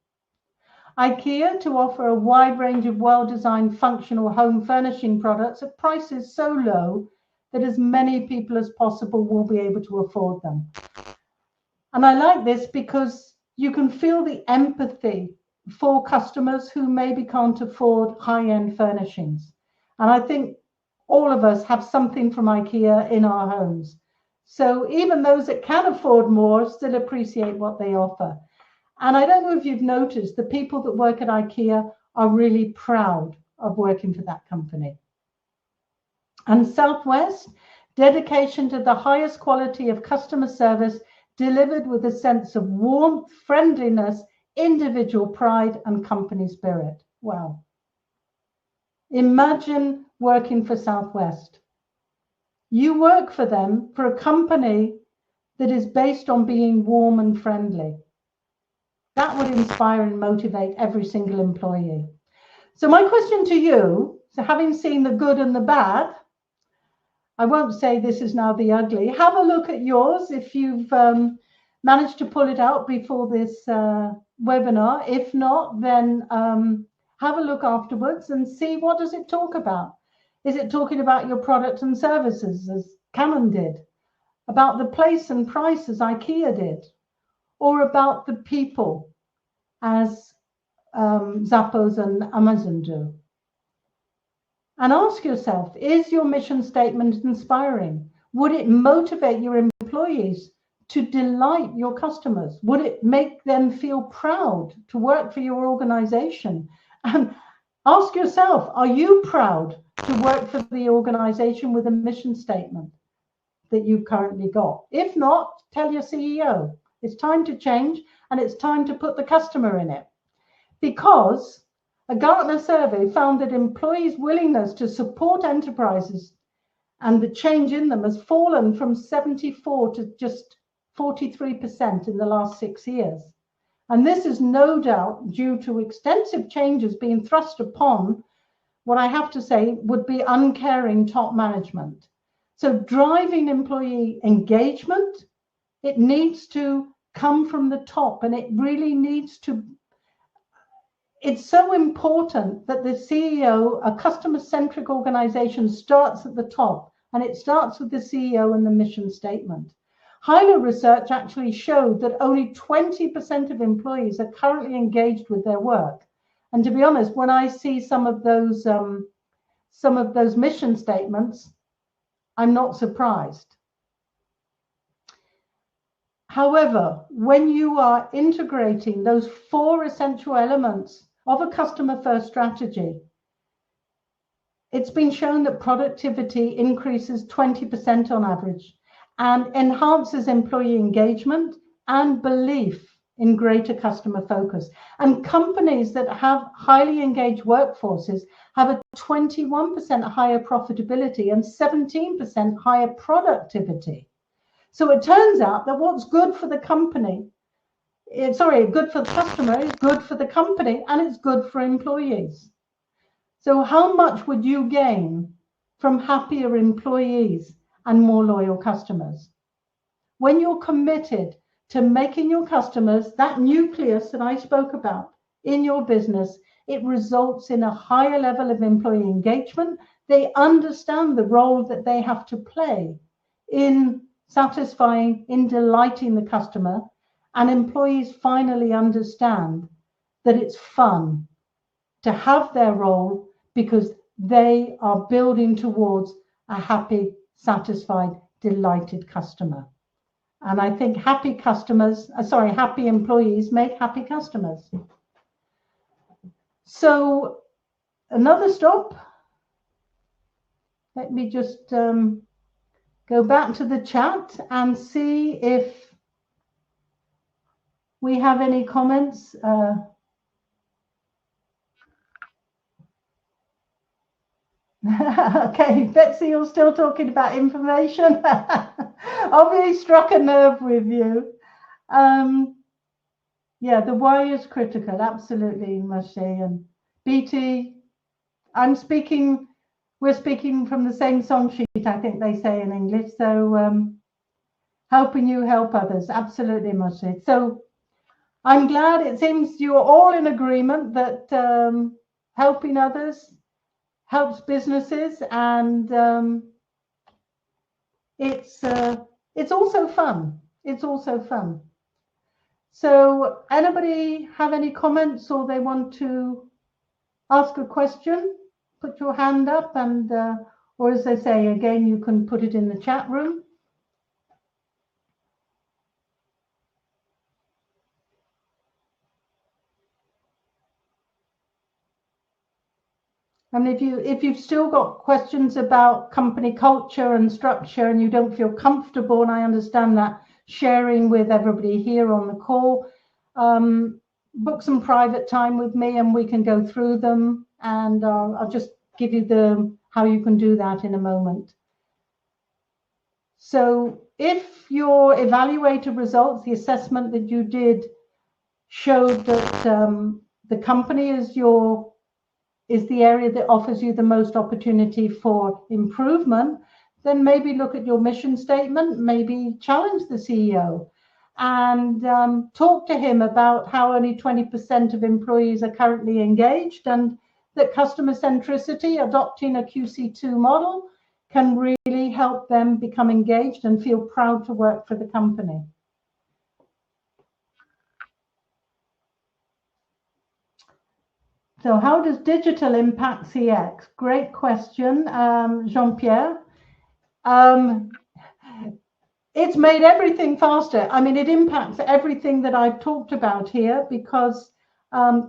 IKEA to offer a wide range of well-designed functional home furnishing products at prices so low that as many people as possible will be able to afford them. And I like this because you can feel the empathy for customers who maybe can't afford high-end furnishings. And I think all of us have something from IKEA in our homes. So even those that can afford more still appreciate what they offer. And I don't know if you've noticed, the people that work at IKEA are really proud of working for that company. And Southwest, dedication to the highest quality of customer service delivered with a sense of warmth, friendliness, individual pride, and company spirit. Wow. Imagine working for Southwest. You work for them, for a company that is based on being warm and friendly. That would inspire and motivate every single employee. So my question to you, so having seen the good and the bad, I won't say this is now the ugly. Have a look at yours if you've managed to pull it out before this webinar. If not, then have a look afterwards and see what does it talk about. Is it talking about your products and services, as Canon did? About the place and price, as IKEA did? Or about the people, as Zappos and Amazon do? And ask yourself, is your mission statement inspiring? Would it motivate your employees to delight your customers? Would it make them feel proud to work for your organization? And ask yourself, are you proud to work for the organization with a mission statement that you've currently got? If not, tell your CEO. It's time to change, and it's time to put the customer in it. Because a Gartner survey found that employees' willingness to support enterprises and the change in them has fallen from 74 to just 43% in the last 6 years. And this is no doubt due to extensive changes being thrust upon what I have to say would be uncaring top management. So driving employee engagement, it needs to come from the top, and it really needs to. It's so important that the CEO, a customer-centric organization, starts at the top, and it starts with the CEO and the mission statement. Hyler research actually showed that only 20% of employees are currently engaged with their work. And to be honest, when I see some of those mission statements, I'm not surprised. However, when you are integrating those 4 essential elements of a customer-first strategy, it's been shown that productivity increases 20% on average and enhances employee engagement and belief in greater customer focus. And companies that have highly engaged workforces have a 21% higher profitability and 17% higher productivity. So it turns out that what's good for the company, good for the customer, is good for the company, and it's good for employees. So how much would you gain from happier employees and more loyal customers? When you're committed to making your customers that nucleus that I spoke about in your business, it results in a higher level of employee engagement. They understand the role that they have to play in satisfying, in delighting the customer, and employees finally understand that it's fun to have their role because they are building towards a happy, satisfied, delighted customer. And I think happy employees make happy customers. So another stop. Let me just go back to the chat and see if we have any comments. Okay, Betsy, you're still talking about information. Obviously struck a nerve with you. Yeah, the why is critical, absolutely, Mashe. And BT, we're speaking from the same song sheet, I think they say in English. So helping you help others. Absolutely, Moshe. So I'm glad it seems you're all in agreement that helping others helps businesses, and it's also fun. It's also fun. So anybody have any comments, or they want to ask a question? Put your hand up, and or as they say, again, you can put it in the chat room. And if you've still got questions about company culture and structure, and you don't feel comfortable, and I understand that, sharing with everybody here on the call, book some private time with me, and we can go through them. And I'll just give you how you can do that in a moment. So if your evaluator results, the assessment that you did, showed that the company is the area that offers you the most opportunity for improvement, then maybe look at your mission statement, maybe challenge the CEO and talk to him about how only 20% of employees are currently engaged, and that customer centricity, adopting a QC2 model, can really help them become engaged and feel proud to work for the company. So how does digital impact CX? Great question, Jean-Pierre. It's made everything faster. I mean, it impacts everything that I've talked about here, because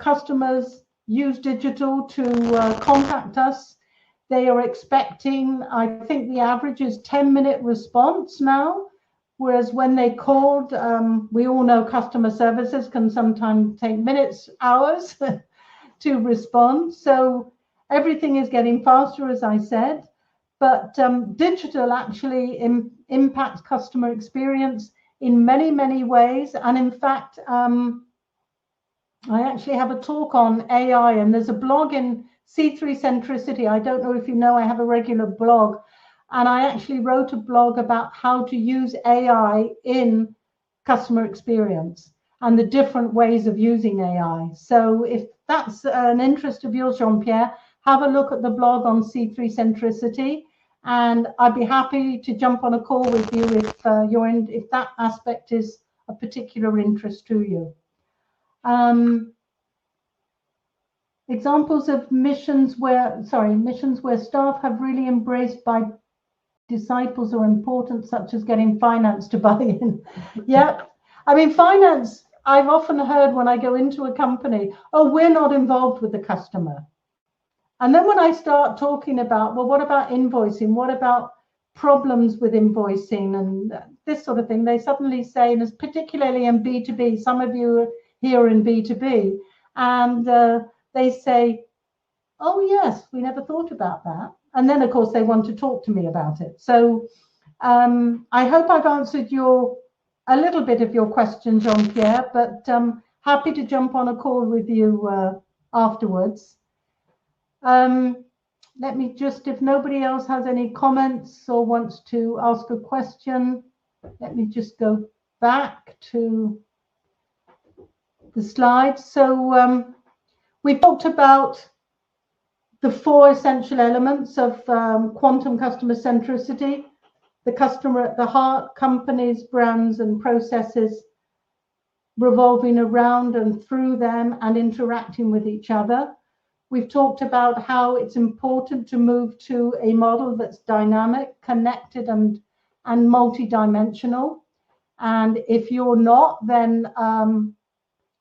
customers use digital to contact us. They are expecting, I think the average is 10-minute response now, whereas when they called, we all know customer services can sometimes take minutes, hours to respond. So everything is getting faster, as I said, but digital actually impacts customer experience in many, many ways. And in fact, I actually have a talk on AI, and there's a blog in C3 Centricity. I don't know if you know, I have a regular blog, and I actually wrote a blog about how to use AI in customer experience and the different ways of using AI. So if that's an interest of yours, Jean-Pierre, have a look at the blog on C3 Centricity, and I'd be happy to jump on a call with you if that aspect is a particular interest to you. Examples of missions where staff have really embraced by disciples are important, such as getting finance to buy in. Yeah, I mean, finance, I've often heard when I go into a company, oh, we're not involved with the customer. And then when I start talking about, well, what about invoicing? What about problems with invoicing and this sort of thing? They suddenly say, and it's particularly in B2B, some of you here are in B2B, and they say, oh, yes, we never thought about that. And then, of course, they want to talk to me about it. So I hope I've answered a little bit of your question, Jean-Pierre, but happy to jump on a call with you afterwards. Let me just, if nobody else has any comments or wants to ask a question, let me just go back to the slides. So we talked about the 4 essential elements of quantum customer centricity: the customer at the heart, companies, brands, and processes revolving around and through them and interacting with each other. We've talked about how it's important to move to a model that's dynamic, connected, and multidimensional. And if you're not, then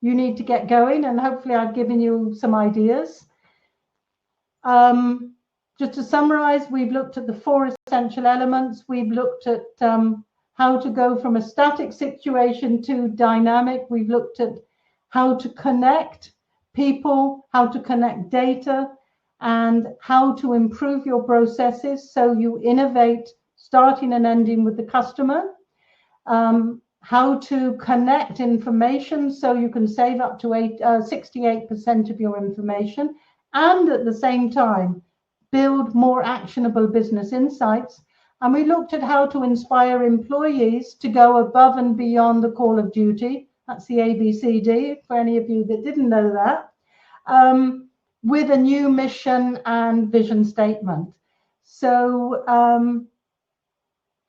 you need to get going. And hopefully I've given you some ideas. Just to summarize, we've looked at the 4 essential elements. We've looked at how to go from a static situation to dynamic. We've looked at how to connect people, how to connect data, and how to improve your processes so you innovate, starting and ending with the customer. How to connect information so you can save up to 68% of your information, and at the same time build more actionable business insights. and we looked at how to inspire employees to go above and beyond the call of duty. That's the ABCD, for any of you that didn't know that, with a new mission and vision statement. So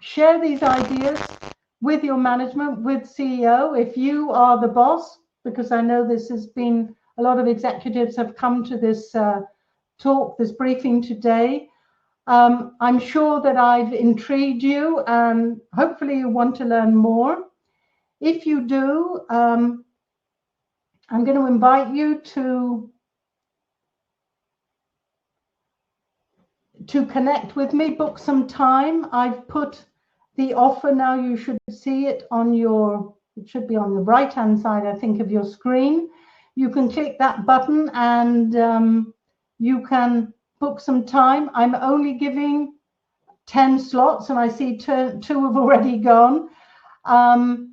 share these ideas with your management, with CEO, if you are the boss, because I know this has been, a lot of executives have come to this talk, this briefing today. I'm sure that I've intrigued you and hopefully you want to learn more. If you do, I'm going to invite you to connect with me, book some time. I've put the offer now, you should see it on your, it should be on the right hand side, I think, of your screen. You can click that button and you can book some time. I'm only giving 10 slots and I see two have already gone. And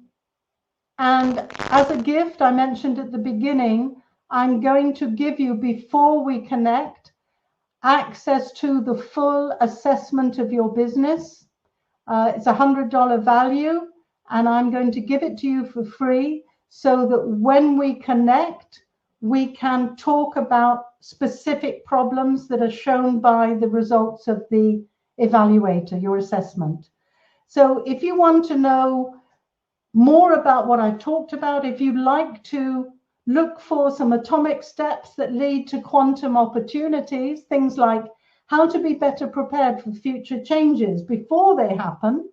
as a gift, I mentioned at the beginning, I'm going to give you, before we connect, access to the full assessment of your business. It's a $100 value, and I'm going to give it to you for free so that when we connect, we can talk about specific problems that are shown by the results of the evaluator, your assessment. So if you want to know more about what I've talked about, if you'd like to look for some atomic steps that lead to quantum opportunities, things like how to be better prepared for future changes before they happen,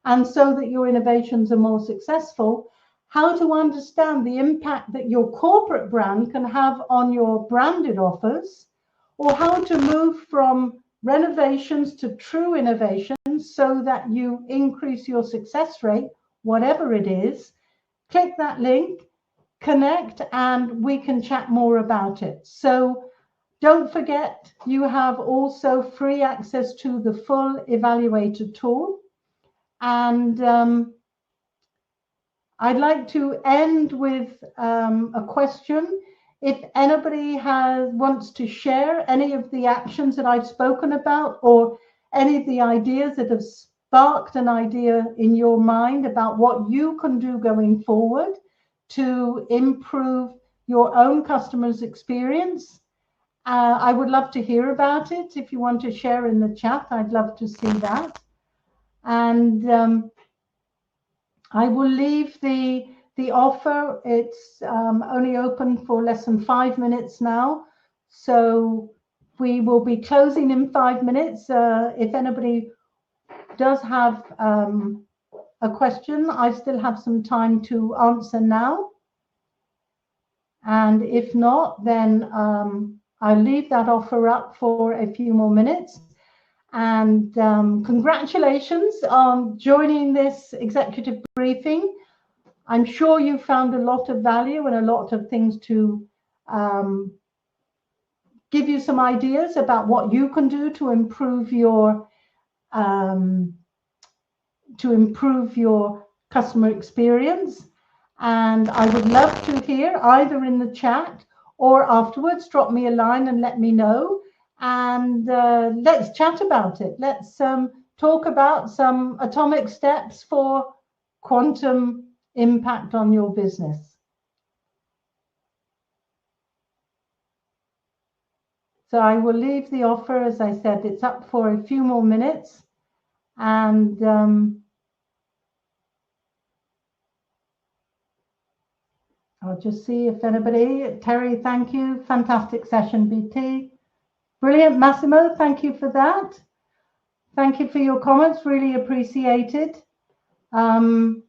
and so that your innovations are more successful, how to understand the impact that your corporate brand can have on your branded offers, or how to move from renovations to true innovations so that you increase your success rate, whatever it is, click that link, connect, and we can chat more about it. So don't forget, you have also free access to the full evaluator tool. And I'd like to end with a question. If anybody wants to share any of the actions that I've spoken about, or any of the ideas that have sparked an idea in your mind about what you can do going forward to improve your own customers' experience, I would love to hear about it. If you want to share in the chat, I'd love to see that. And I will leave the offer. It's only open for less than 5 minutes now. So we will be closing in 5 minutes. If anybody does have a question, I still have some time to answer now. And if not, then I'll leave that offer up for a few more minutes. And congratulations on joining this executive briefing. I'm sure you found a lot of value and a lot of things to give you some ideas about what you can do to improve your customer experience. And I would love to hear, either in the chat or afterwards, drop me a line and let me know. And let's chat about it. Let's talk about some atomic steps for quantum impact on your business. So I will leave the offer, as I said, it's up for a few more minutes. And I'll just see if anybody, Terry, thank you. Fantastic session, BT. Brilliant, Massimo, thank you for that. Thank you for your comments, really appreciated. And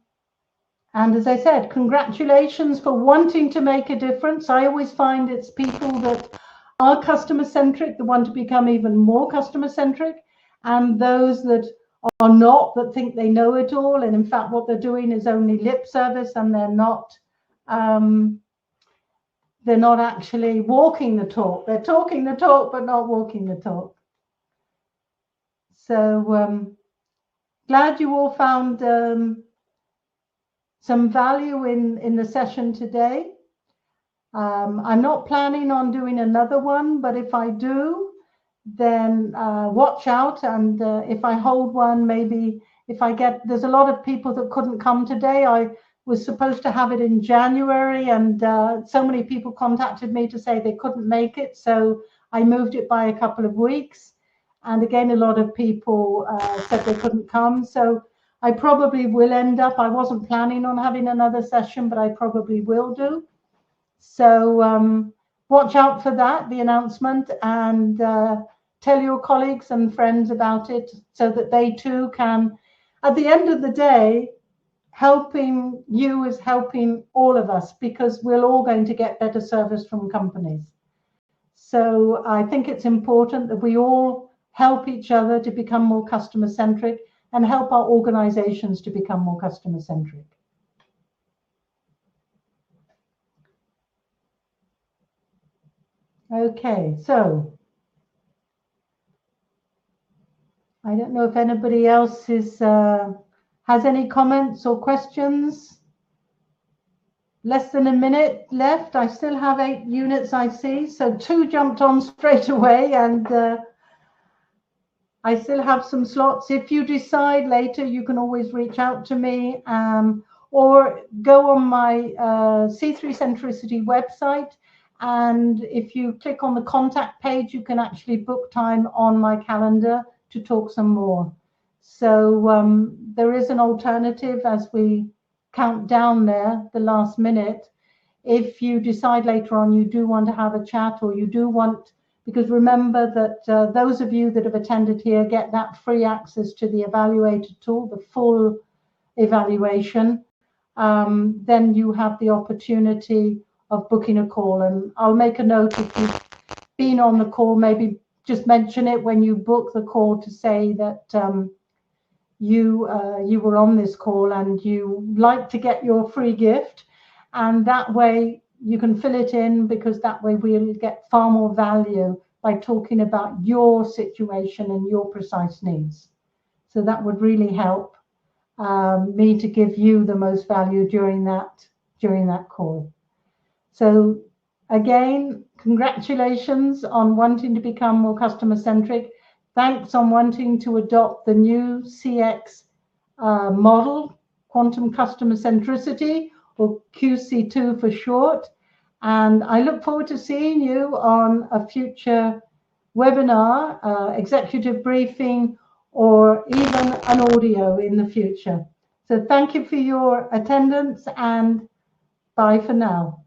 as I said, congratulations for wanting to make a difference. I always find it's people that are customer-centric that want to become even more customer-centric, and those that are not, that think they know it all, and in fact what they're doing is only lip service, and they're not actually walking the talk. They're talking the talk but not walking the talk. So glad you all found some value in the session today. I'm not planning on doing another one, but if I do, then watch out. And if I hold one, maybe if I get, there's a lot of people that couldn't come today. I was supposed to have it in January, and so many people contacted me to say they couldn't make it. So I moved it by a couple of weeks. And again, a lot of people said they couldn't come. So I probably will end up, I wasn't planning on having another session, but I probably will do. So watch out for that, the announcement, and tell your colleagues and friends about it so that they too can, at the end of the day, helping you is helping all of us, because we're all going to get better service from companies. So I think it's important that we all help each other to become more customer centric and help our organizations to become more customer centric. Okay, so I don't know if anybody else is has any comments or questions. Less than a minute left. I still have 8 units, I see. So 2 jumped on straight away, and I still have some slots. If you decide later, you can always reach out to me, or go on my C3 Centricity website. And if you click on the contact page, you can actually book time on my calendar to talk some more. So there is an alternative as we count down there, the last minute. If you decide later on you do want to have a chat, or you do want, because remember that those of you that have attended here get that free access to the evaluator tool, the full evaluation, then you have the opportunity of booking a call. And I'll make a note, if you've been on the call, maybe just mention it when you book the call to say that you were on this call and you like to get your free gift. And that way you can fill it in, because that way we'll get far more value by talking about your situation and your precise needs. So that would really help me to give you the most value during that call. So again, congratulations on wanting to become more customer centric. Thanks on wanting to adopt the new CX model, quantum customer centricity, or QC2 for short. And I look forward to seeing you on a future webinar, executive briefing, or even an audio in the future. So thank you for your attendance, and bye for now.